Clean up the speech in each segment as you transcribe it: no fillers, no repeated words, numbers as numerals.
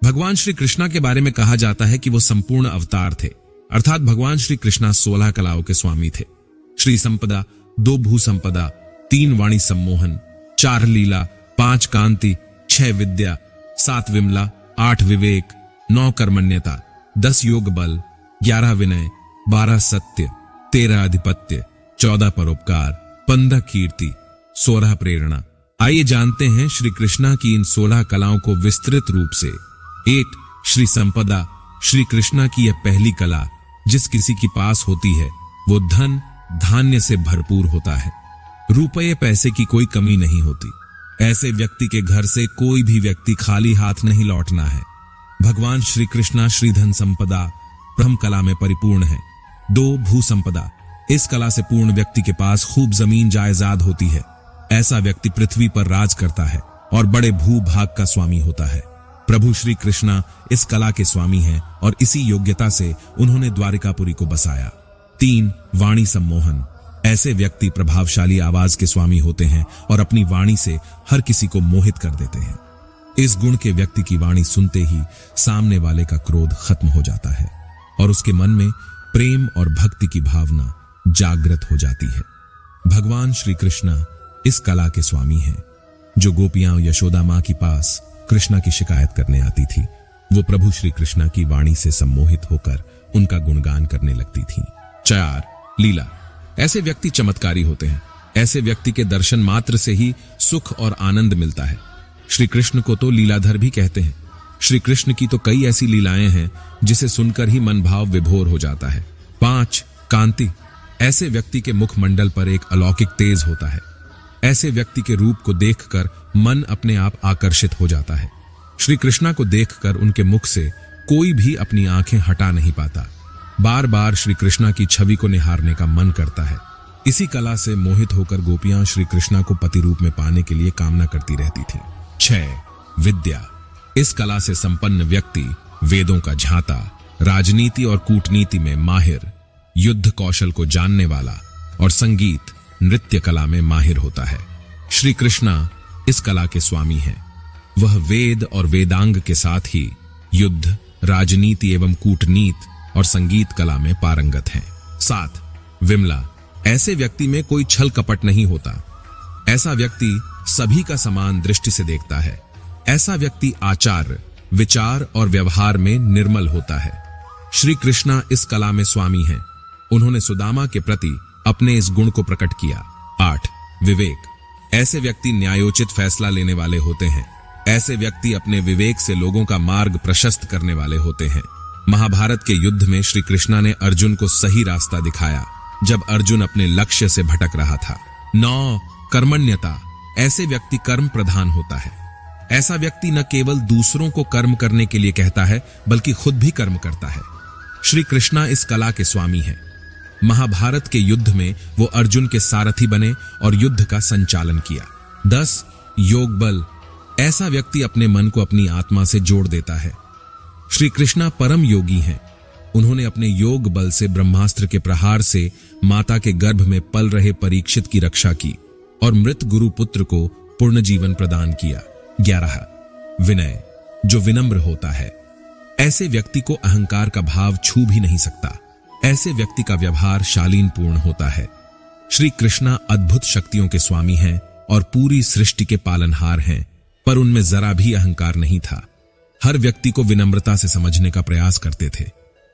भगवान श्री कृष्णा के बारे में कहा जाता है कि वो संपूर्ण अवतार थे, अर्थात भगवान श्री कृष्णा 16 कलाओं के स्वामी थे। श्री संपदा, 2 भू संपदा, 3 वाणी सम्मोहन, 4 लीला, 5 कांति, 6 विद्या, 7 विमला, 8 विवेक, 9 कर्मण्यता, 10 योग बल, 11 विनय, 12 सत्य, 13 अधिपत्य, 14 परोपकार, 15 कीर्ति, 16 प्रेरणा। आइए जानते हैं श्री कृष्णा की इन 16 कलाओं को विस्तृत रूप से। 1. श्री संपदा। श्री कृष्णा की यह पहली कला जिस किसी के पास होती है वो धन धान्य से भरपूर होता है। रुपये पैसे की कोई कमी नहीं होती। ऐसे व्यक्ति के घर से कोई भी व्यक्ति खाली हाथ नहीं लौटना है। भगवान श्री कृष्णा श्रीधन संपदा ब्रह्म कला में परिपूर्ण है। 2. भू संपदा। इस कला से पूर्ण व्यक्ति के पास खूब जमीन जायदाद होती है। ऐसा व्यक्ति पृथ्वी पर राज करता है और बड़े भू भाग का स्वामी होता है। प्रभु श्री कृष्णा इस कला के स्वामी हैं और इसी योग्यता से उन्होंने द्वारिकापुरी को बसाया। 3. वाणी सम्मोहन। ऐसे व्यक्ति प्रभावशाली आवाज के स्वामी होते हैं और अपनी वाणी से हर किसी को मोहित कर देते हैं। इस गुण के व्यक्ति की वाणी सुनते ही सामने वाले का क्रोध खत्म हो जाता है और उसके मन में प्रेम और भक्ति की भावना जागृत हो जाती है। भगवान श्री कृष्णा इस कला के स्वामी हैं। जो गोपियां यशोदा मां के पास कृष्णा की शिकायत करने आती थी, वो प्रभु श्री कृष्णा की वाणी से सम्मोहित होकर उनका गुणगान करने लगती थीं। 4. लीला। ऐसे व्यक्ति चमत्कारी होते हैं। ऐसे व्यक्ति के दर्शन मात्र से ही सुख और आनंद मिलता है। श्री कृष्ण को तो लीलाधर भी कहते हैं। श्री कृष्ण की तो कई ऐसी लीलाएं हैं जिसे सुनकर ही मन भाव विभोर हो जाता है। 5. कांति। ऐसे व्यक्ति के मुखमंडल पर एक अलौकिक तेज होता है। ऐसे व्यक्ति के रूप को देखकर मन अपने आप आकर्षित हो जाता है। श्री कृष्णा को देखकर उनके मुख से कोई भी अपनी आंखें हटा नहीं पाता। बार बार श्री कृष्णा की छवि को निहारने का मन करता है। इसी कला से मोहित होकर गोपियां श्री कृष्णा को पति रूप में पाने के लिए कामना करती रहती थीं। 6. विद्या। इस कला से संपन्न व्यक्ति वेदों का झांता, राजनीति और कूटनीति में माहिर, युद्ध कौशल को जानने वाला और संगीत नृत्य कला में माहिर होता है। श्री कृष्णा इस कला के स्वामी हैं। वह वेद और वेदांग के साथ ही युद्ध, राजनीति एवं कूटनीति और संगीत कला में पारंगत हैं। 7. विमला। ऐसे व्यक्ति में कोई छल कपट नहीं होता। ऐसा व्यक्ति सभी का समान दृष्टि से देखता है। ऐसा व्यक्ति आचार, विचार और व्यवहार में निर्मल होता है। श्री कृष्णा इस कला में स्वामी हैं। उन्होंने सुदामा के प्रति अपने इस गुण को प्रकट किया। 8. विवेक। ऐसे व्यक्ति न्यायोचित फैसला लेने वाले होते हैं। ऐसे व्यक्ति अपने विवेक से लोगों का मार्ग प्रशस्त करने वाले होते हैं। महाभारत के युद्ध में श्री कृष्णा ने अर्जुन को सही रास्ता दिखाया जब अर्जुन अपने लक्ष्य से भटक रहा था। 9. कर्मण्यता। ऐसे व्यक्ति कर्म प्रधान होता है। ऐसा व्यक्ति न केवल दूसरों को कर्म करने के लिए कहता है बल्कि खुद भी कर्म करता है। श्री कृष्णा इस कला के स्वामी हैं। महाभारत के युद्ध में वो अर्जुन के सारथी बने और युद्ध का संचालन किया। 10. योग बल। ऐसा व्यक्ति अपने मन को अपनी आत्मा से जोड़ देता है। श्री कृष्णा परम योगी हैं। उन्होंने अपने योग बल से ब्रह्मास्त्र के प्रहार से माता के गर्भ में पल रहे परीक्षित की रक्षा की और मृत गुरु पुत्र को पूर्ण जीवन प्रदान किया। 11. विनय। जो विनम्र होता है। ऐसे व्यक्ति को अहंकार का भाव छू भी नहीं सकता। ऐसे व्यक्ति का व्यवहार शालीनपूर्ण होता है। श्री कृष्णा अद्भुत शक्तियों के स्वामी हैं और पूरी सृष्टि के पालनहार हैं, पर उनमें जरा भी अहंकार नहीं था। हर व्यक्ति को विनम्रता से समझने का प्रयास करते थे।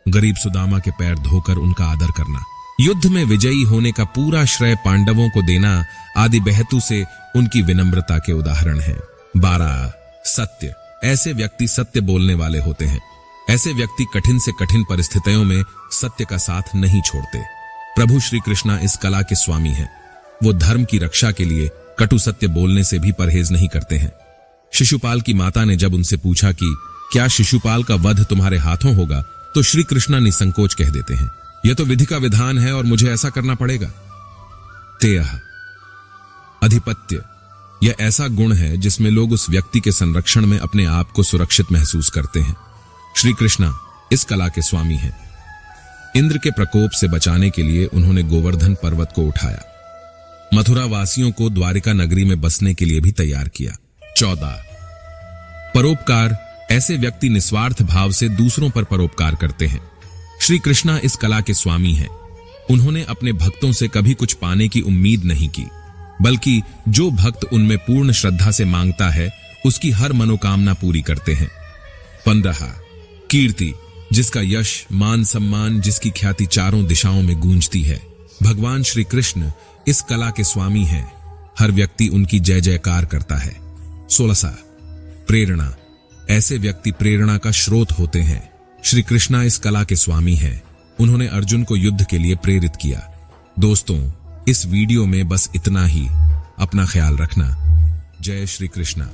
गरीब सुदामा के पैर धोकर उनका आदर करना, युद्ध में विजयी होने का पूरा श्रेय पांडवों को देना आदि बेहेतु से उनकी विनम्रता के उदाहरण हैं। 12. सत्य। ऐसे व्यक्ति सत्य बोलने वाले होते हैं। ऐसे व्यक्ति कठिन से कठिन परिस्थितियों में सत्य का साथ नहीं छोड़ते। प्रभु श्री कृष्णा इस कला के स्वामी हैं। वो धर्म की रक्षा के लिए कटु सत्य बोलने से भी परहेज नहीं करते हैं। शिशुपाल की माता ने जब उनसे पूछा कि क्या शिशुपाल का वध तुम्हारे हाथों होगा, तो श्री कृष्णा निसंकोच कह देते हैं, यह तो विधि का विधान है और मुझे ऐसा करना पड़ेगा। 13. अधिपत्य। यह ऐसा गुण है जिसमें लोग उस व्यक्ति के संरक्षण में अपने आप को सुरक्षित महसूस करते हैं। श्री कृष्णा इस कला के स्वामी हैं। इंद्र के प्रकोप से बचाने के लिए उन्होंने गोवर्धन पर्वत को उठाया। मथुरा वासियों को द्वारिका नगरी में बसने के लिए भी तैयार किया। 14. परोपकार ऐसे व्यक्ति निस्वार्थ भाव से दूसरों पर परोपकार करते हैं। श्री कृष्णा इस कला के स्वामी हैं। उन्होंने अपने भक्तों से कभी कुछ पाने की उम्मीद नहीं की, बल्कि जो भक्त उनमें पूर्ण श्रद्धा से मांगता है उसकी हर मनोकामना पूरी करते हैं। 15 कीर्ति, जिसका यश, मान, सम्मान, जिसकी ख्याति चारों दिशाओं में गूंजती है। भगवान श्री कृष्ण इस कला के स्वामी हैं। हर व्यक्ति उनकी जय जयकार करता है। 16 प्रेरणा, ऐसे व्यक्ति प्रेरणा का स्रोत होते हैं। श्री कृष्णा इस कला के स्वामी हैं। उन्होंने अर्जुन को युद्ध के लिए प्रेरित किया। दोस्तों, इस वीडियो में बस इतना ही। अपना ख्याल रखना। जय श्री कृष्णा।